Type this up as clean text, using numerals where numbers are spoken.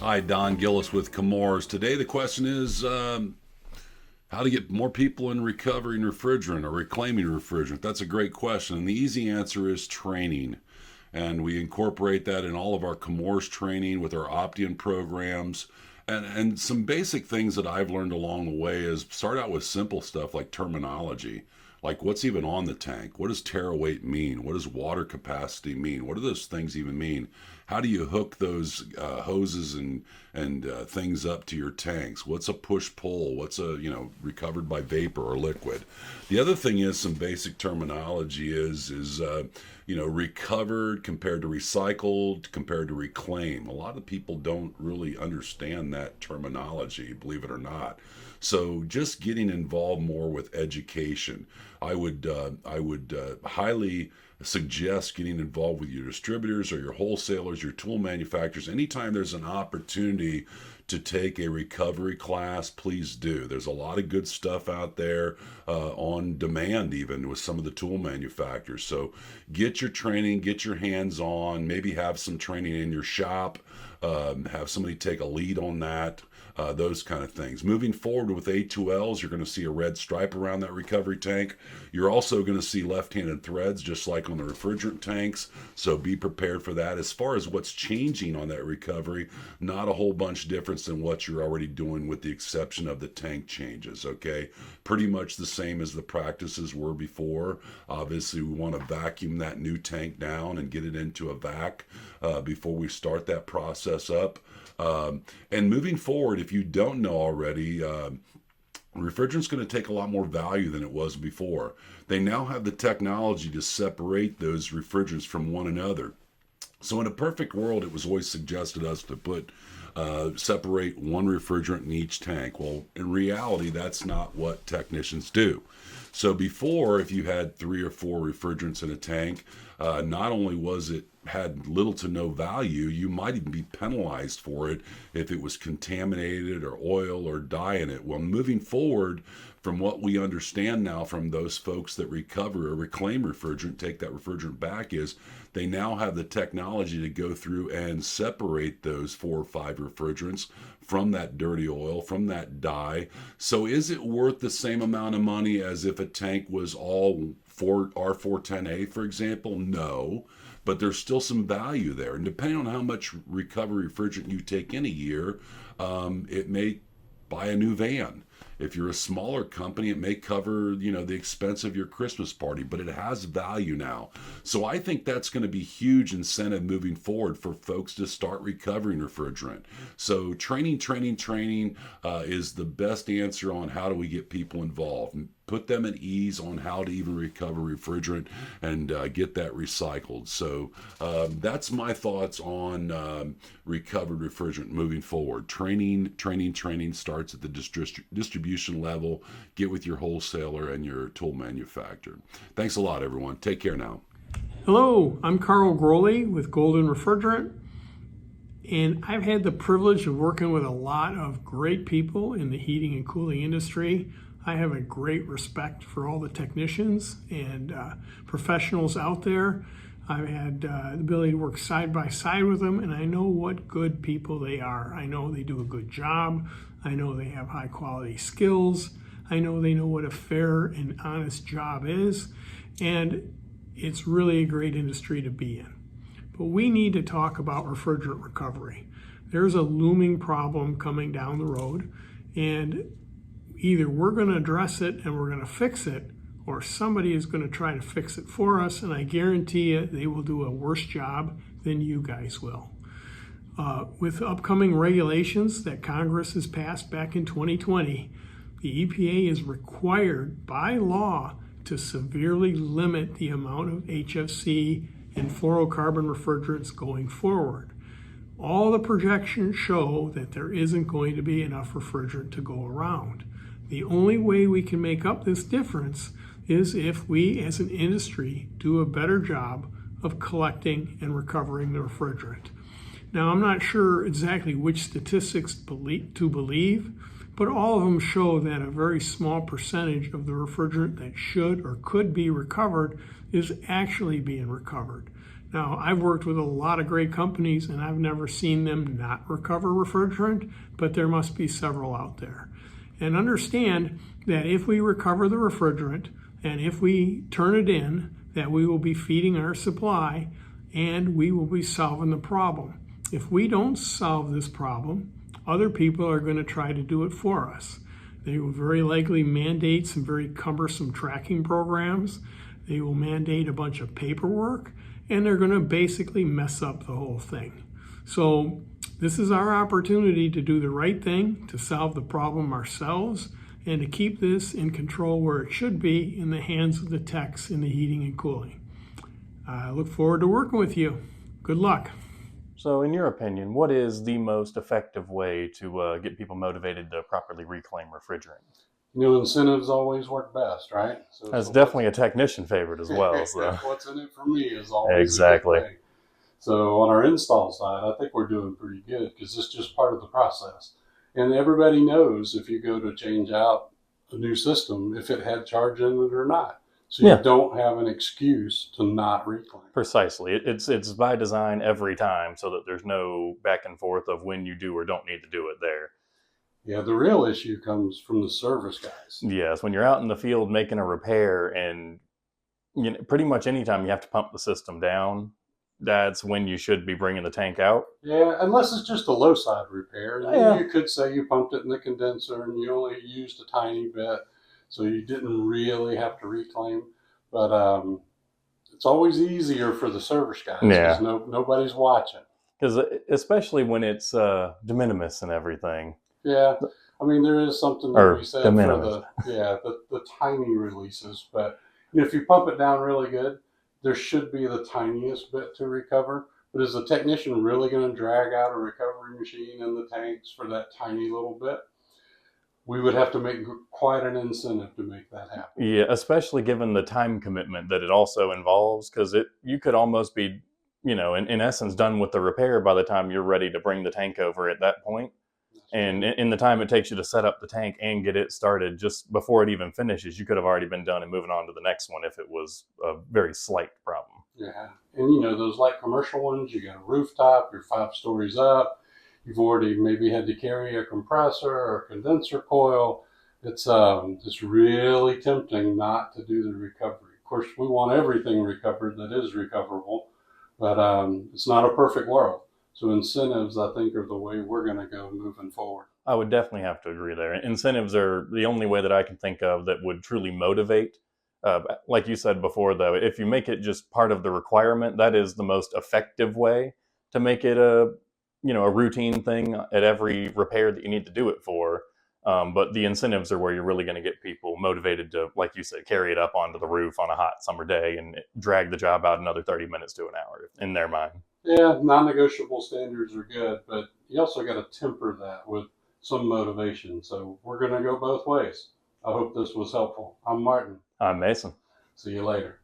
Hi, Don Gillis with Comores. Today the question is how to get more people in recovering refrigerant or reclaiming refrigerant. That's a great question. And the easy answer is training. And we incorporate that in all of our Comores training with our Option programs. And some basic things that I've learned along the way is start out with simple stuff like terminology. Like what's even on the tank? What does tera weight mean? What does water capacity mean? What do those things even mean? How do you hook those hoses and things up to your tanks? What's a push pull? What's a recovered by vapor or liquid? The other thing is some basic terminology is recovered compared to recycled compared to reclaim. A lot of people don't really understand that terminology, believe it or not. So just getting involved more with education. I would highly suggest getting involved with your distributors or your wholesalers, your tool manufacturers. Anytime there's an opportunity to take a recovery class, please do. There's a lot of good stuff out there on demand, even with some of the tool manufacturers. So get your training, get your hands on, maybe have some training in your shop, have somebody take a lead on that. Those kind of things. Moving forward with A2Ls, you're going to see a red stripe around that recovery tank. You're also going to see left-handed threads, just like on the refrigerant tanks. So be prepared for that. As far as what's changing on that recovery, not a whole bunch difference than what you're already doing, with the exception of the tank changes. Okay, pretty much the same as the practices were before. Obviously, we want to vacuum that new tank down and get it into a vac before we start that process up. And moving forward, if you don't know already, refrigerant's going to take a lot more value than it was before. They now have the technology to separate those refrigerants from one another. So in a perfect world, it was always suggested us to separate one refrigerant in each tank. Well, in reality, that's not what technicians do. So before, if you had 3 or 4 refrigerants in a tank, not only was it had little to no value, you might even be penalized for it if it was contaminated or oil or dye in it. Well, moving forward, from what we understand now from those folks that recover or reclaim refrigerant, take that refrigerant back, is they now have the technology to go through and separate those 4 or 5 refrigerants from that dirty oil, from that dye. So is it worth the same amount of money as if a tank was all R410A, for example? No. But there's still some value there. And depending on how much recovery refrigerant you take in a year, it may buy a new van. If you're a smaller company, it may cover, the expense of your Christmas party, but it has value now. So I think that's going to be huge incentive moving forward for folks to start recovering refrigerant. So training is the best answer on how do we get people involved. Put them at ease on how to even recover refrigerant and get that recycled. So that's my thoughts on recovered refrigerant moving forward. Training starts at the distribution level. Get with your wholesaler and your tool manufacturer. Thanks a lot, everyone. Take care now. Hello, I'm Carl Groley with Golden Refrigerant, and I've had the privilege of working with a lot of great people in the heating and cooling industry. I have a great respect for all the technicians and professionals out there. I've had the ability to work side by side with them, and I know what good people they are. I know they do a good job. I know they have high quality skills. I know they know what a fair and honest job is, and it's really a great industry to be in. But we need to talk about refrigerant recovery. There's a looming problem coming down the road, and either we're going to address it and we're going to fix it, or somebody is going to try to fix it for us, and I guarantee you they will do a worse job than you guys will. With upcoming regulations that Congress has passed back in 2020, the EPA is required by law to severely limit the amount of HFC and fluorocarbon refrigerants going forward. All the projections show that there isn't going to be enough refrigerant to go around. The only way we can make up this difference is if we as an industry do a better job of collecting and recovering the refrigerant. Now, I'm not sure exactly which statistics to believe, but all of them show that a very small percentage of the refrigerant that should or could be recovered is actually being recovered. Now, I've worked with a lot of great companies and I've never seen them not recover refrigerant, but there must be several out there. And understand that if we recover the refrigerant and if we turn it in, that we will be feeding our supply and we will be solving the problem. If we don't solve this problem, other people are going to try to do it for us. They will very likely mandate some very cumbersome tracking programs. They will mandate a bunch of paperwork, and they're going to basically mess up the whole thing. So this is our opportunity to do the right thing, to solve the problem ourselves, and to keep this in control where it should be, in the hands of the techs in the heating and cooling. I look forward to working with you. Good luck. So in your opinion, what is the most effective way to get people motivated to properly reclaim refrigerant? Incentives always work best, right? That's definitely a technician favorite as well. So. What's in it for me is always Exactly. a good thing. So on our install side, I think we're doing pretty good because it's just part of the process. And everybody knows if you go to change out a new system, if it had charge in it or not. So you don't have an excuse to not reclaim. Precisely. It's by design every time so that there's no back and forth of when you do or don't need to do it there. Yeah, the real issue comes from the service guys. Yes, when you're out in the field making a repair and pretty much anytime you have to pump the system down, that's when you should be bringing the tank out. Yeah, unless it's just a low side repair. And then you could say you pumped it in the condenser and you only used a tiny bit, so you didn't really have to reclaim. But it's always easier for the service guys because nobody's watching. Because especially when it's de minimis and everything. Yeah, I mean, there is something to be said for the tiny releases. But if you pump it down really good, there should be the tiniest bit to recover. But is the technician really going to drag out a recovery machine in the tanks for that tiny little bit? We would have to make quite an incentive to make that happen. Yeah, especially given the time commitment that it also involves, because you could almost be, in essence, done with the repair by the time you're ready to bring the tank over at that point. And in the time it takes you to set up the tank and get it started, just before it even finishes, you could have already been done and moving on to the next one if it was a very slight problem. Yeah, and those light commercial ones, you got a rooftop, you're 5 stories up, you've already maybe had to carry a compressor or a condenser coil. It's really tempting not to do the recovery. Of course, we want everything recovered that is recoverable, but it's not a perfect world. So incentives, I think, are the way we're going to go moving forward. I would definitely have to agree there. Incentives are the only way that I can think of that would truly motivate. Like you said before, though, if you make it just part of the requirement, that is the most effective way to make it a routine thing at every repair that you need to do it for. But the incentives are where you're really going to get people motivated to, like you said, carry it up onto the roof on a hot summer day and drag the job out another 30 minutes to an hour in their mind. Yeah, non-negotiable standards are good, but you also got to temper that with some motivation. So we're going to go both ways. I hope this was helpful. I'm Martin. I'm Mason. See you later.